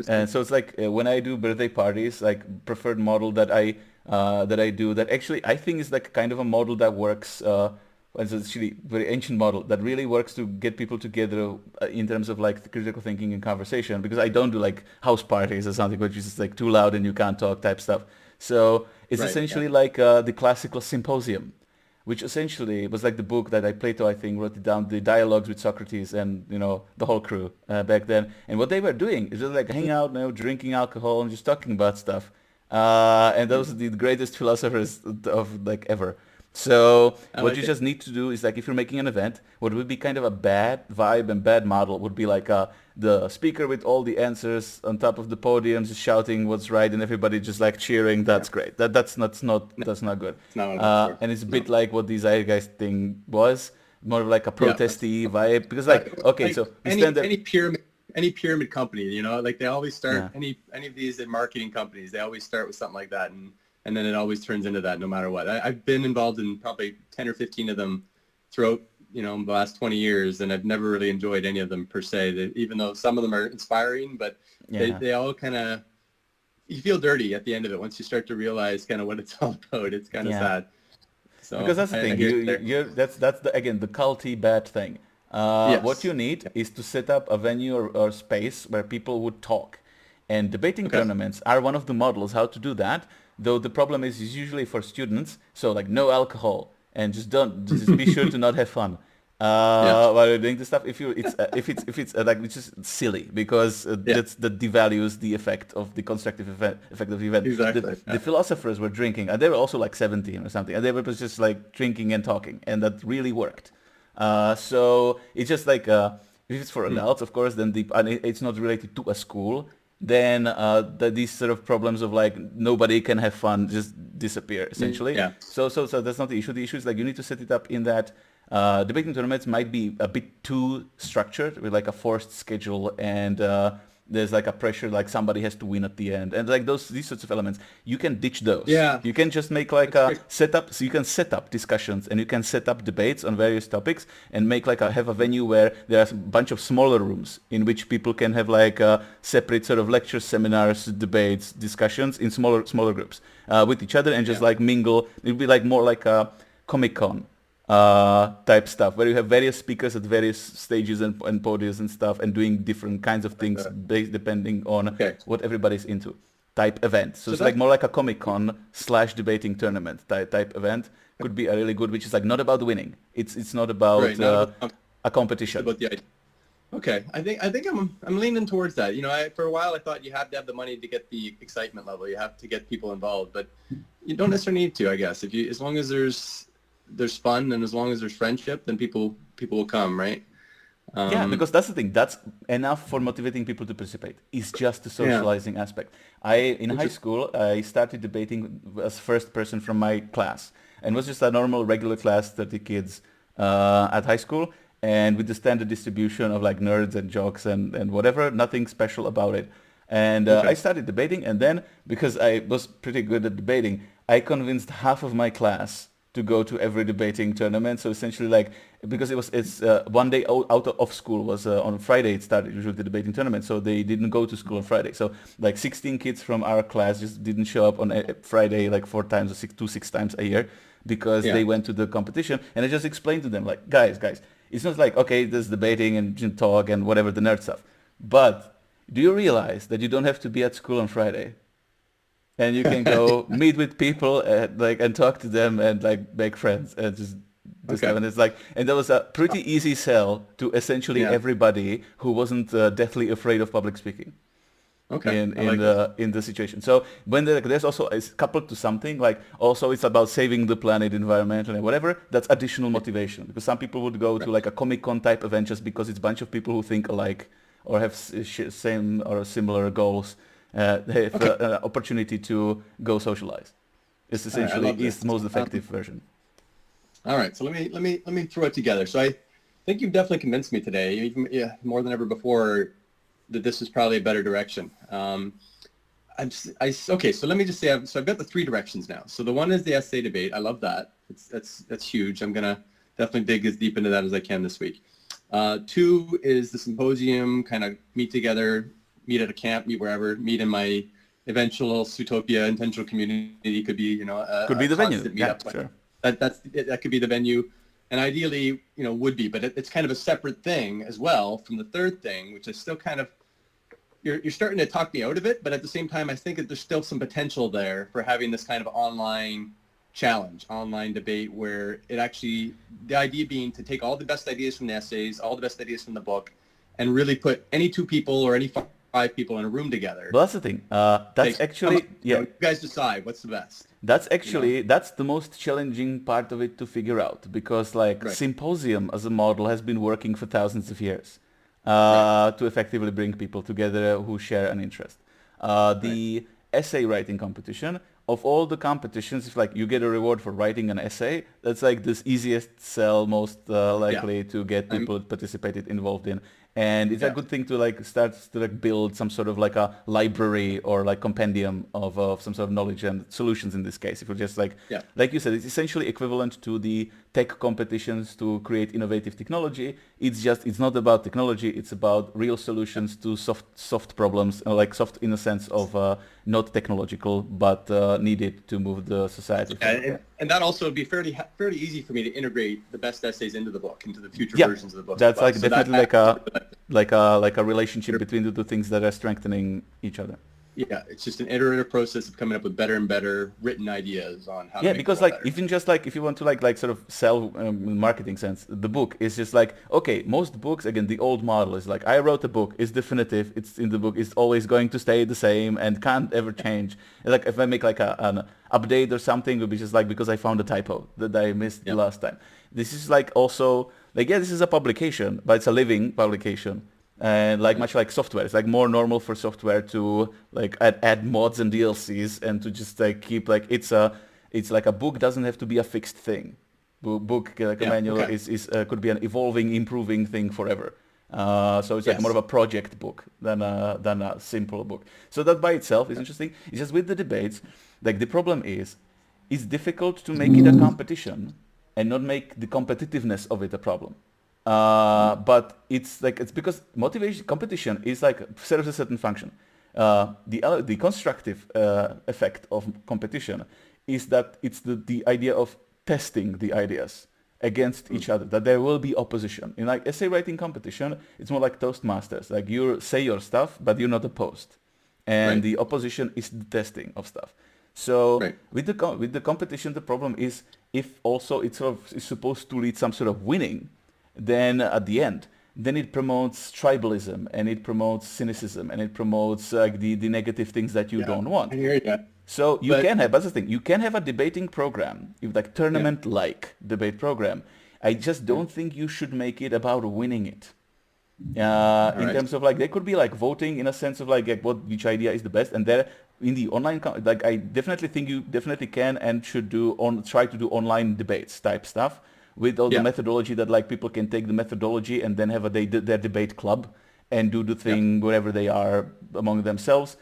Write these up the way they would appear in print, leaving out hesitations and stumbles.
And so it's like when I do birthday parties, like preferred model that I do that actually I think is like kind of a model that works. It's actually very ancient model that really works to get people together in terms of like critical thinking and conversation. Because I don't do like house parties or something which is just like too loud and you can't talk type stuff. So it's Right. Yeah. essentially like the classical symposium, which essentially was like the book that Plato, I think, wrote it down, the dialogues with Socrates and, the whole crew back then. And what they were doing is just like hanging out, drinking alcohol and just talking about stuff. And those are the greatest philosophers of like ever. So I what you like it. just need to do is like if you're making an event, what would be kind of a bad vibe and bad model would be like the speaker with all the answers on top of the podium just shouting what's right and everybody just like cheering. Yeah. That's great. No, That's not good. it's not what it's for. And it's a No. bit like what the Zeitgeist thing was, more of like a Yeah. That's protesty vibe. Because uh, like, okay, like so you stand there, any pyramid company, like they always yeah, start any of these marketing companies, they always start with something like that, and then it always turns into that no matter what. I've been involved in probably 10 or 15 of them throughout the last 20 years, and I've never really enjoyed any of them per se. Even though some of them are inspiring, but they yeah. they all kind of, you feel dirty at the end of it once you start to realize kind of what it's all about. It's kind of Yeah, sad. So because that's the I thing. hear you You there. you're that's the again the culty bad thing. What Yes. you need is to set up a venue or space where people would talk, and debating Okay. tournaments are one of the models how to do that. Though the problem is usually for students, so like no alcohol and just be sure to not have fun. Yeah. While you're doing this stuff, if it's like it's just silly because Yeah. that devalues the effect of the constructive effect of the event. The Exactly. the Yeah. philosophers were drinking, and they were also like 17 or something, and they were just like drinking and talking, and that really worked. So it's just like if it's for Mm. adults, of course, then it's not related to a school. Then these sort of problems of like nobody can have fun just disappear essentially. Yeah. So that's not the issue. The issue is like you need to set it up in that debating tournaments might be a bit too structured with like a forced schedule and there's like a pressure like somebody has to win at the end and like these sorts of elements you can ditch those. Yeah. You can just make like That's a great. setup, so you can set up discussions and you can set up debates on various topics and make like have a venue where there are a bunch of smaller rooms in which people can have like separate sort of lectures, seminars, debates, discussions in smaller groups with each other and just Yeah. like mingle. It would be like more like a Comic Con type stuff where you have various speakers at various stages and podiums and stuff and doing different kinds of Like things that. based depending on Okay. what everybody's into type event. So So it's like that more like a Comic Con slash debating tournament type event could be a really good, which is like not about winning. It's not right. about Not about a just competition. about the idea. Okay. I think I'm leaning towards that. For a while I thought you have to have the money to get the excitement level. You have to get people involved, but you don't necessarily need to, I guess. If you, as long as there's fun and as long as there's friendship, then people will come, right? Yeah, Um, because that's the thing. That's enough for motivating people to participate. It's just the yeah. socializing aspect. In Which high is school, I started debating as first person from my class, and it was just a normal regular class, 30 kids at high school, and with the standard distribution of like nerds and jocks and whatever, nothing special about it. And I okay. started debating, and then because I was pretty good at debating, I convinced half of my class to go to every debating tournament. So essentially, like because it's one day out of school was on Friday. It started usually the debating tournament, so they didn't go to school on Friday. So like 16 kids from our class just didn't show up on a Friday like four times or six times a year because Yeah. they went to the competition. And I just explained to them like, guys, it's not like okay, there's debating and talk and whatever the nerd stuff, but do you realize that you don't have to be at school on Friday? And you can go meet with people and like and talk to them and like make friends and just Okay. have and it's like and that was a pretty easy sell to essentially Yeah. everybody who wasn't deathly afraid of public speaking Okay. in I like it. in the situation. So when there's also it's coupled to something like also it's about saving the planet, environmental and whatever. That's additional motivation because some people would go to Right. like a Comic Con type event just because it's a bunch of people who think alike or have same or similar goals. They have Okay. an opportunity to go socialize. It's All right. I essentially love is this. the most effective version. All right. So let me throw it together. So I think you've definitely convinced me today, even yeah, more than ever before, that this is probably a better direction. Okay. So let me just say, I've got the three directions now. So the one is the essay debate. I love that. That's huge. I'm gonna definitely dig as deep into that as I can this week. Two is the symposium, kind of meet together, meet at a camp, meet wherever, meet in my eventual Zootopia intentional community could be, Could a be the venue. constant Yeah, meetup point. sure. That could be the venue, and ideally, would be, but it's kind of a separate thing as well from the third thing, which is still kind of, you're starting to talk me out of it, but at the same time, I think that there's still some potential there for having this kind of online challenge, online debate, where it actually, the idea being to take all the best ideas from the essays, all the best ideas from the book, and really put any two people or any five people in a room together. Well, that's the thing. That's actually, you guys decide what's the best. That's actually, that's the most challenging part of it to figure out, because like Right. symposium as a model has been working for thousands of years to effectively bring people together who share an interest. The essay writing competition, of all the competitions, if like you get a reward for writing an essay, that's like this easiest sell, most likely to get people participated involved in. And it's a good thing to like start to like build some sort of like a library or like compendium of some sort of knowledge and solutions in this case. If you're just like you said, it's essentially equivalent to the tech competitions to create innovative technology. It's not about technology. It's about real solutions to soft problems, like soft in the sense of not technological, but needed to move the society forward. And that also would be fairly easy for me to integrate the best essays into the book, into the future versions of the book. That's well. like So definitely like a relationship between the two things that are strengthening each other. Yeah, it's just an iterative process of coming up with better and better written ideas on how to make because it all like better. even just like if you want to like sort of sell in marketing sense, the book is just like, okay, most books, again, the old model is like, I wrote a book, it's definitive, it's in the book, it's always going to stay the same and can't ever change. Like if I make like an update or something, it would be just like because I found a typo that I missed the last time. This is like also like, this is a publication, but it's a living publication. And like much like software, it's like more normal for software to like add mods and DLCs and to just like keep like it's like a book doesn't have to be a fixed thing. Book like a manual is could be an evolving, improving thing forever. So it's like more of a project book than a simple book. So that by itself is interesting. It's just with the debates, like the problem is, it's difficult to make it a competition and not make the competitiveness of it a problem. But it's because competition is like serves a certain function. The constructive effect of competition is that it's the idea of testing the ideas against each other, that there will be opposition. In like essay writing competition, it's more like Toastmasters. Like you say your stuff, but you're not opposed. And the opposition is the testing of stuff. So with the competition, the problem is if also it's sort of is supposed to lead some sort of winning, then at the end, then it promotes tribalism and it promotes cynicism and it promotes like the negative things that you don't want. I hear you. So you can have, that's the thing, you can have a debating program, if like tournament-like debate program. I just don't think you should make it about winning it. In terms of like, there could be like voting in a sense of like which idea is the best, and there in the online, like I definitely think you definitely can and should try to do online debates type stuff. With all the methodology that like people can take the methodology and then have their debate club and do the thing wherever they are among themselves.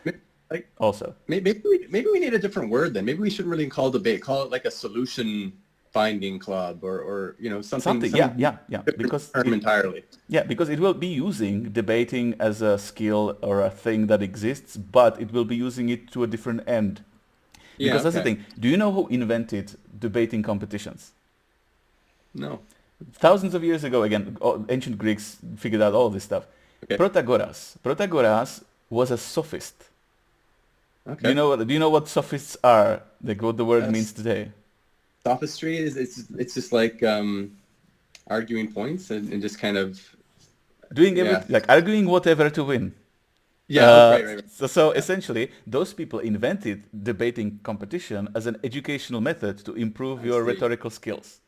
Also, maybe we need a different word then. Maybe we shouldn't really call it debate. Call it like a solution finding club or something. Because entirely. Yeah, because it will be using debating as a skill or a thing that exists, but it will be using it to a different end. Because that's the thing. Do you know who invented debating competitions? No. Thousands of years ago, again, ancient Greeks figured out all this stuff. Okay. Protagoras was a sophist. Okay. Do you know what sophists are? Like what the word means today? Sophistry it's just like arguing points and just kind of doing everything, like arguing whatever to win. Right. So essentially, those people invented debating competition as an educational method to improve your rhetorical skills.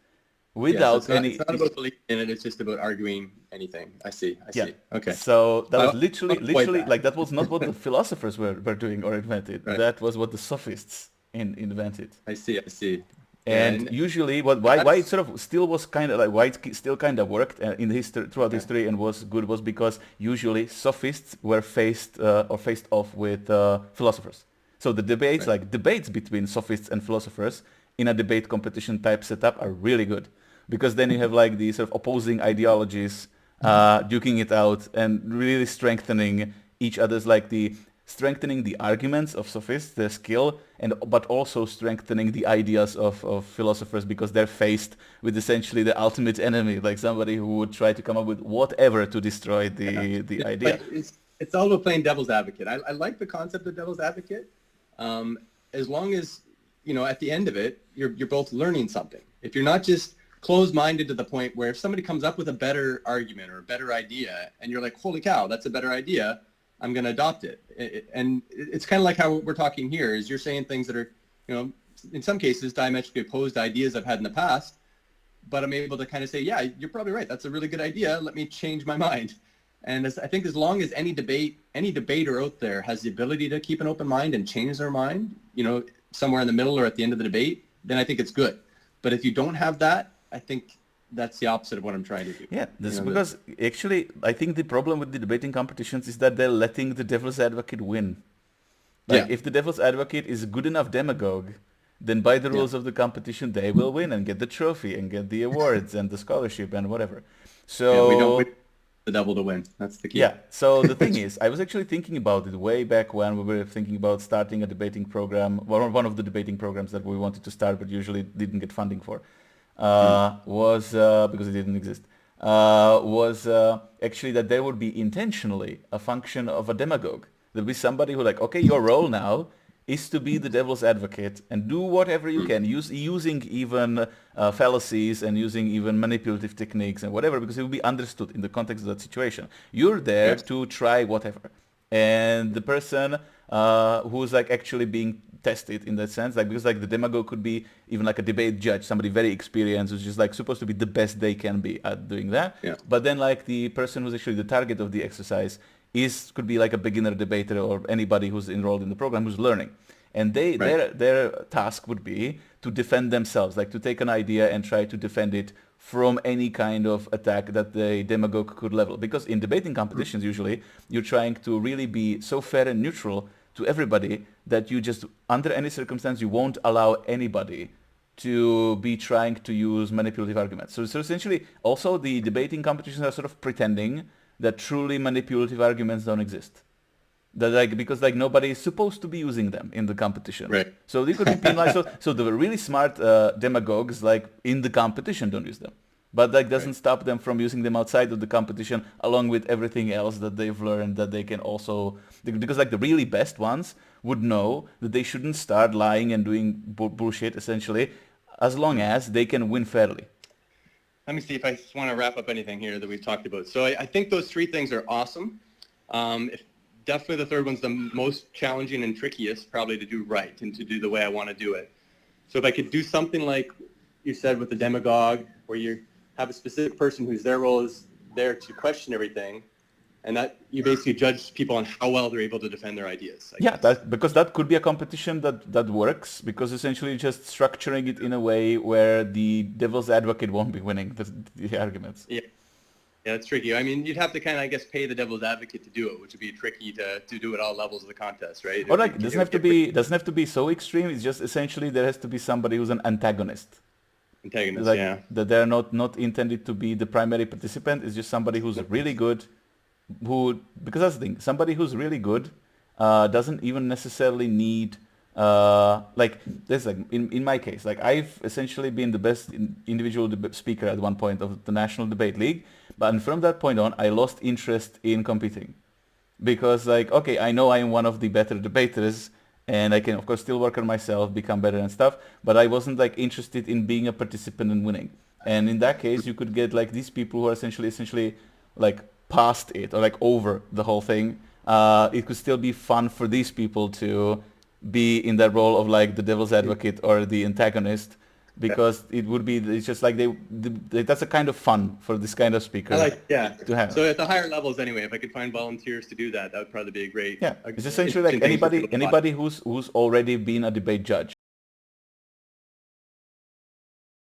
Without any, it's not about believing in it. It's just about arguing anything. I see. Okay. So that was literally like that was not what the philosophers were doing or invented. Right. That was what the sophists invented. I see. And usually, why it sort of still was kind of like why it still kind of worked in history throughout history and was good was because usually sophists were faced off with philosophers. So the debates, like debates between sophists and philosophers in a debate competition type setup, are really good. Because then you have like these sort of opposing ideologies duking it out and really strengthening each other's like the strengthening the arguments of sophists, their skill, and but also strengthening the ideas of philosophers because they're faced with essentially the ultimate enemy, like somebody who would try to come up with whatever to destroy the idea. Like it's all about playing devil's advocate. I like the concept of devil's advocate, as long as at the end of it you're both learning something. If you're not just closed-minded to the point where if somebody comes up with a better argument or a better idea and you're like, holy cow, that's a better idea, I'm going to adopt it. And it's kind of like how we're talking here is you're saying things that are, in some cases diametrically opposed ideas I've had in the past, but I'm able to kind of say, yeah, you're probably right. That's a really good idea. Let me change my mind. And I think as long as any debater out there has the ability to keep an open mind and change their mind, somewhere in the middle or at the end of the debate, then I think it's good. But if you don't have that, I think that's the opposite of what I'm trying to do. Yeah, this is because actually I think the problem with the debating competitions is that they're letting the devil's advocate win. Like if the devil's advocate is a good enough demagogue, then by the rules of the competition they will win and get the trophy and get the awards and the scholarship and whatever. So we don't wait the devil to win. That's the key. Yeah. So the thing is, I was actually thinking about it way back when we were thinking about starting a debating program, one of the debating programs that we wanted to start but usually didn't get funding for. Was because it didn't exist, was actually that there would be intentionally a function of a demagogue. There'd be somebody who like, okay, your role now is to be the devil's advocate and do whatever you can, using even fallacies and using even manipulative techniques and whatever, because it will be understood in the context of that situation. You're there to try whatever. And the person who's like actually being tested in that sense, like because like the demagogue could be even like a debate judge, somebody very experienced who's just like supposed to be the best they can be at doing that. But then like the person who's actually the target of the exercise could be like a beginner debater or anybody who's enrolled in the program who's learning. And their task would be to defend themselves, like to take an idea and try to defend it from any kind of attack that the demagogue could level. Because in debating competitions, usually, you're trying to really be so fair and neutral to everybody that you just, under any circumstance, you won't allow anybody to be trying to use manipulative arguments. So essentially, also the debating competitions are sort of pretending that truly manipulative arguments don't exist. That because nobody is supposed to be using them in the competition. Right. So they could be penalized. So the really smart demagogues in the competition don't use them. But that doesn't stop them from using them outside of the competition along with everything else that they've learned that they can also... Because the really best ones would know that they shouldn't start lying and doing bullshit essentially as long as they can win fairly. Let me see if I want to wrap up anything here that we've talked about. So I think those three things are awesome. Definitely the third one's the most challenging and trickiest probably to do right and to do the way I want to do it. So if I could do something like you said with the demagogue, where you have a specific person whose their role is there to question everything, and that you basically judge people on how well they're able to defend their ideas. Because that could be a competition that works, because essentially just structuring it in a way where the devil's advocate won't be winning the arguments. Yeah, it's tricky. I mean, you'd have to kind of, I guess, pay the devil's advocate to do it, which would be tricky to do at all levels of the contest, right? Or it doesn't have to be so extreme. It's just essentially there has to be somebody who's an antagonist. That they're not intended to be the primary participant. It's just somebody who's really good. Because that's the thing. Somebody who's really good doesn't even necessarily need. In my case, I've essentially been the best individual speaker at one point of the National Debate League, but from that point on, I lost interest in competing, because I know I am one of the better debaters, and I can of course still work on myself, become better and stuff, but I wasn't interested in being a participant and winning. And in that case, you could get these people who are essentially past it or over the whole thing. It could still be fun for these people to be in that role of the devil's advocate or the antagonist, because it's just that's a kind of fun for this kind of speaker to have. So at the higher levels anyway, if I could find volunteers to do that, that would probably be a great... It's essentially anybody who's already been a debate judge.